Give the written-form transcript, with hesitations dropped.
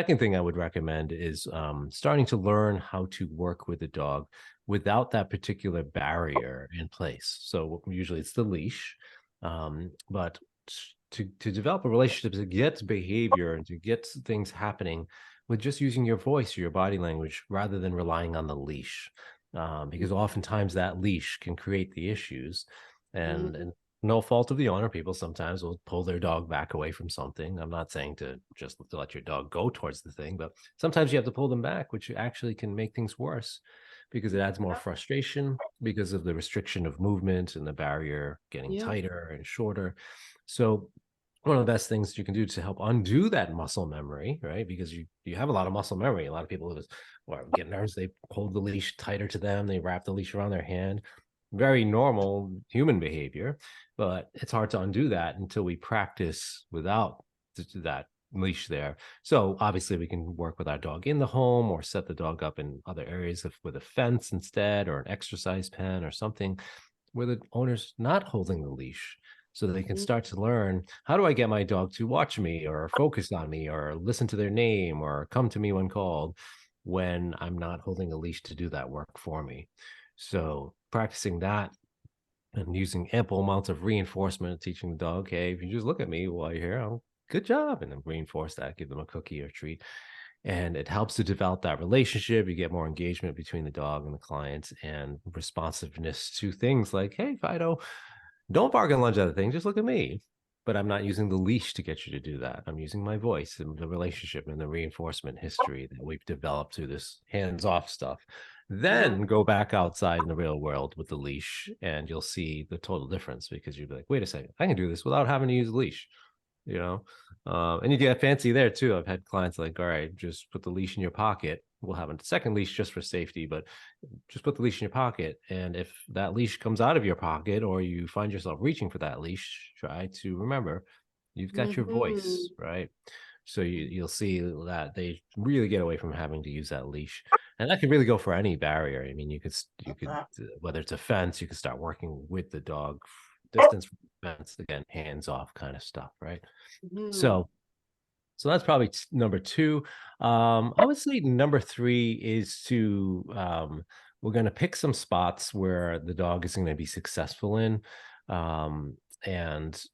second thing I would recommend is starting to learn how to work with the dog without that particular barrier in place. So usually it's the leash, but to develop a relationship, to get behavior and to get things happening with just using your voice or your body language rather than relying on the leash, because oftentimes that leash can create the issues, and no fault of the owner. People sometimes will pull their dog back away from something. I'm not saying to just to let your dog go towards the thing, but sometimes you have to pull them back, which actually can make things worse because it adds more frustration because of the restriction of movement and the barrier getting Yeah. tighter and shorter. So one of the best things you can do to help undo that muscle memory, right? Because you have a lot of muscle memory. A lot of people just or get nervous, they hold the leash tighter to them, they wrap the leash around their hand. Very normal human behavior, but it's hard to undo that until we practice without that leash there. So obviously we can work with our dog in the home or set the dog up in other areas with a fence instead, or an exercise pen or something where the owner's not holding the leash, so that they can Mhm. start to learn, how do I get my dog to watch me or focus on me or listen to their name or come to me when called, when I'm not holding a leash to do that work for me. So practicing that and using ample amounts of reinforcement, teaching the dog, hey, if you just look at me while you're here, good job, and then reinforce that, give them a cookie or treat. And it helps to develop that relationship. You get more engagement between the dog and the client, and responsiveness to things like, hey, Fido, don't bark and lunge at the thing. Just look at me. But I'm not using the leash to get you to do that. I'm using my voice and the relationship and the reinforcement history that we've developed through this hands off stuff. Yeah. Then go back outside in the real world with the leash, and you'll see the total difference, because you'll be like, wait a second, I can do this without having to use a leash, you know? And you get fancy there too. I've had clients like, all right, just put the leash in your pocket. We'll have a second leash just for safety, but just put the leash in your pocket. And if that leash comes out of your pocket or you find yourself reaching for that leash, try to remember you've got your voice, Mhm. right? So you'll see that they really get away from having to use that leash. And that can really go for any barrier. I mean, you could whether it's a fence, you could start working with the dog, distance from the fence, again, hands off kind of stuff, right? Mhm. So that's probably number two. I would say number three is to we're going to pick some spots where the dog is going to be successful in, and